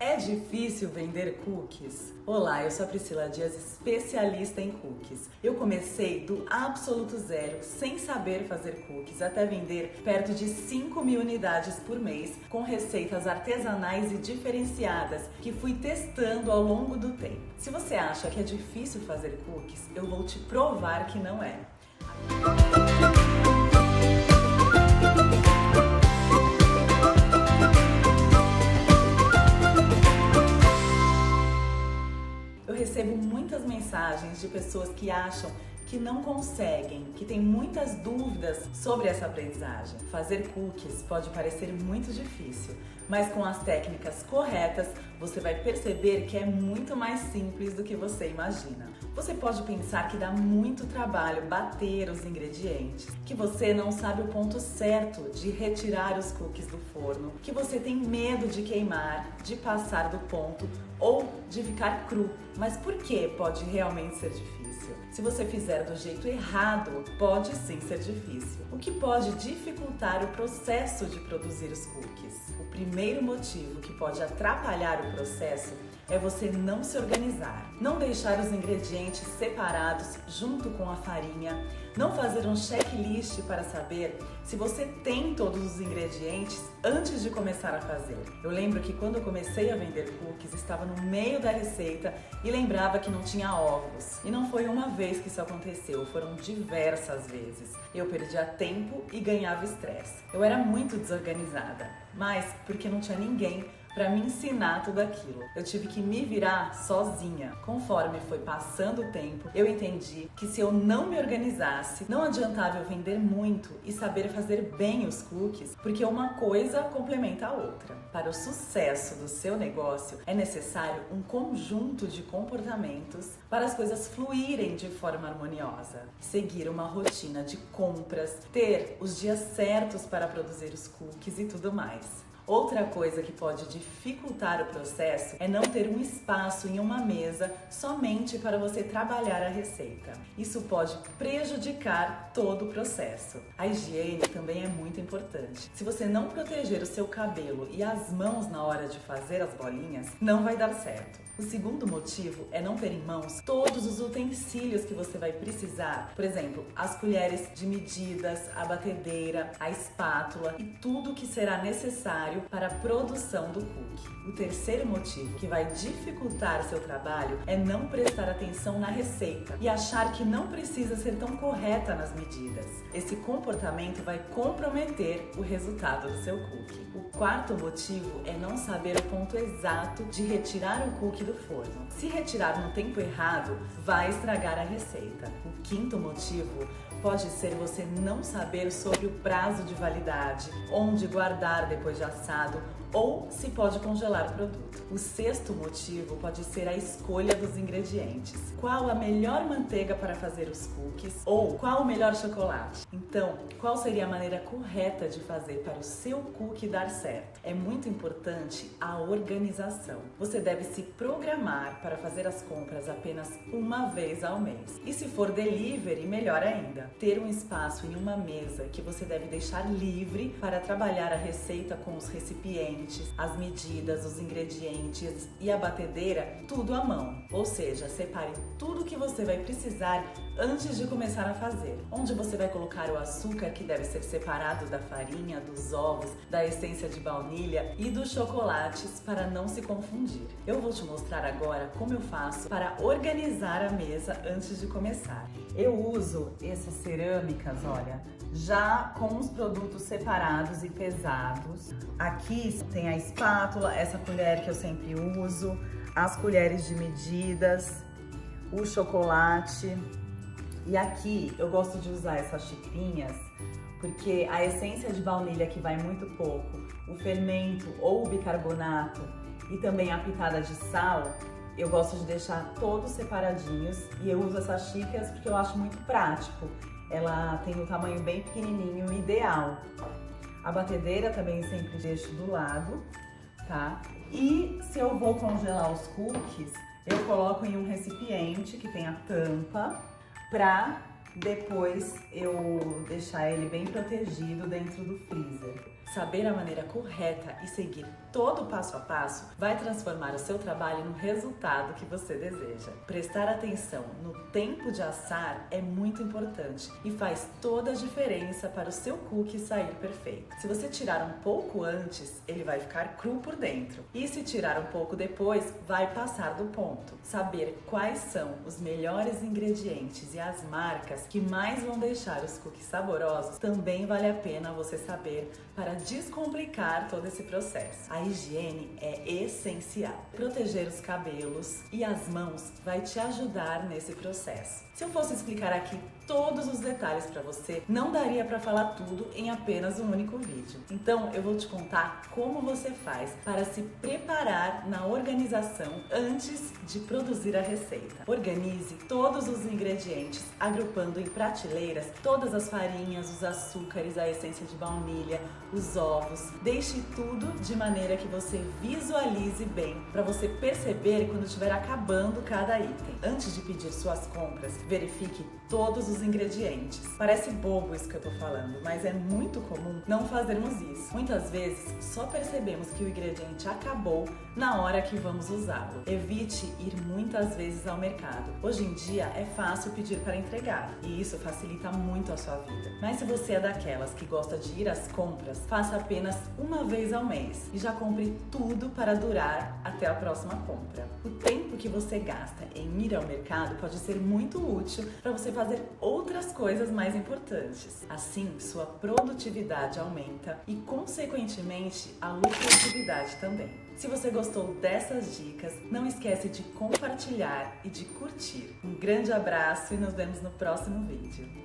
É difícil vender cookies? Olá, eu sou a Priscila Dias, especialista em cookies. Eu comecei do absoluto zero, sem saber fazer cookies, até vender perto de 5.000 unidades por mês, com receitas artesanais e diferenciadas que fui testando ao longo do tempo. Se você acha que é difícil fazer cookies, eu vou te provar que não é. Eu recebo muitas mensagens de pessoas que acham que não conseguem, que têm muitas dúvidas sobre essa aprendizagem. Fazer cookies pode parecer muito difícil, mas com as técnicas corretas, você vai perceber que é muito mais simples do que você imagina. Você pode pensar que dá muito trabalho bater os ingredientes, que você não sabe o ponto certo de retirar os cookies do forno, que você tem medo de queimar, de passar do ponto ou de ficar cru. Mas por que pode realmente ser difícil? Se você fizer do jeito errado, pode sim ser difícil. O que pode dificultar o processo de produzir os cookies? O primeiro motivo que pode atrapalhar o processo é você não se organizar, não deixar os ingredientes separados junto com a farinha, não fazer um checklist para saber se você tem todos os ingredientes antes de começar a fazer. Eu lembro que quando eu comecei a vender cookies, estava no meio da receita e lembrava que não tinha ovos. E não foi uma vez que isso aconteceu, foram diversas vezes. Eu perdia tempo e ganhava estresse. Eu era muito desorganizada, mas porque não tinha ninguém para me ensinar tudo aquilo. Eu tive que me virar sozinha. Conforme foi passando o tempo, eu entendi que se eu não me organizasse, não adiantava eu vender muito e saber fazer bem os cookies, porque uma coisa complementa a outra. Para o sucesso do seu negócio, é necessário um conjunto de comportamentos para as coisas fluírem de forma harmoniosa. Seguir uma rotina de compras, ter os dias certos para produzir os cookies e tudo mais. Outra coisa que pode dificultar o processo é não ter um espaço em uma mesa somente para você trabalhar a receita. Isso pode prejudicar todo o processo. A higiene também é muito importante. Se você não proteger o seu cabelo e as mãos na hora de fazer as bolinhas, não vai dar certo. O segundo motivo é não ter em mãos todos os utensílios que você vai precisar. Por exemplo, as colheres de medidas, a batedeira, a espátula e tudo que será necessário para a produção do cookie. O terceiro motivo que vai dificultar seu trabalho é não prestar atenção na receita e achar que não precisa ser tão correta nas medidas. Esse comportamento vai comprometer o resultado do seu cookie. O quarto motivo é não saber o ponto exato de retirar o cookie do forno. Se retirar no tempo errado, vai estragar a receita. O quinto motivo pode ser você não saber sobre o prazo de validade, onde guardar depois de assado ou se pode congelar o produto. O sexto motivo pode ser a escolha dos ingredientes. Qual a melhor manteiga para fazer os cookies ou qual o melhor chocolate? Então, qual seria a maneira correta de fazer para o seu cookie dar certo? É muito importante a organização. Você deve se programar para fazer as compras apenas uma vez ao mês. E se for delivery, melhor ainda. Ter um espaço em uma mesa que você deve deixar livre para trabalhar a receita com os recipientes, as medidas, os ingredientes e a batedeira, tudo à mão. Ou seja, separe tudo que você vai precisar antes de começar a fazer. Onde você vai colocar o açúcar, que deve ser separado da farinha, dos ovos, da essência de baunilha e dos chocolates para não se confundir. Eu vou te mostrar agora como eu faço para organizar a mesa antes de começar. Eu uso essas cerâmicas, olha, já com os produtos separados e pesados. Aqui tem a espátula, essa colher que eu sempre uso, as colheres de medidas, o chocolate. E aqui eu gosto de usar essas xicrinhas porque a essência de baunilha, que vai muito pouco, o fermento ou o bicarbonato e também a pitada de sal, eu gosto de deixar todos separadinhos e eu uso essas xícaras porque eu acho muito prático. Ela tem um tamanho bem pequenininho, ideal. A batedeira também sempre deixo do lado, tá? E se eu vou congelar os cookies, eu coloco em um recipiente que tem a tampa pra depois eu deixar ele bem protegido dentro do freezer. Saber a maneira correta e seguir todo o passo a passo vai transformar o seu trabalho no resultado que você deseja. Prestar atenção no tempo de assar é muito importante e faz toda a diferença para o seu cookie sair perfeito. Se você tirar um pouco antes, ele vai ficar cru por dentro. E se tirar um pouco depois, vai passar do ponto. Saber quais são os melhores ingredientes e as marcas que mais vão deixar os cookies saborosos também vale a pena você saber para descomplicar todo esse processo. A higiene é essencial. Proteger os cabelos e as mãos vai te ajudar nesse processo. Se eu fosse explicar aqui todos os detalhes para você, não daria para falar tudo em apenas um único vídeo. Então eu vou te contar como você faz para se preparar na organização antes de produzir a receita. Organize todos os ingredientes, agrupando em prateleiras todas as farinhas, os açúcares, a essência de baunilha, os ovos. Deixe tudo de maneira que você visualize bem, para você perceber quando estiver acabando cada item. Antes de pedir suas compras, verifique todos os ingredientes. Parece bobo isso que eu tô falando, mas é muito comum não fazermos isso. Muitas vezes só percebemos que o ingrediente acabou na hora que vamos usá-lo. Evite ir muitas vezes ao mercado. Hoje em dia é fácil pedir para entregar e isso facilita muito a sua vida. Mas se você é daquelas que gosta de ir às compras, faça apenas uma vez ao mês e já compre tudo para durar até a próxima compra. O tempo que você gasta em ir ao mercado pode ser muito útil para você fazer outras coisas mais importantes. Assim, sua produtividade aumenta e, consequentemente, a lucratividade também. Se você gostou dessas dicas, não esquece de compartilhar e de curtir. Um grande abraço e nos vemos no próximo vídeo.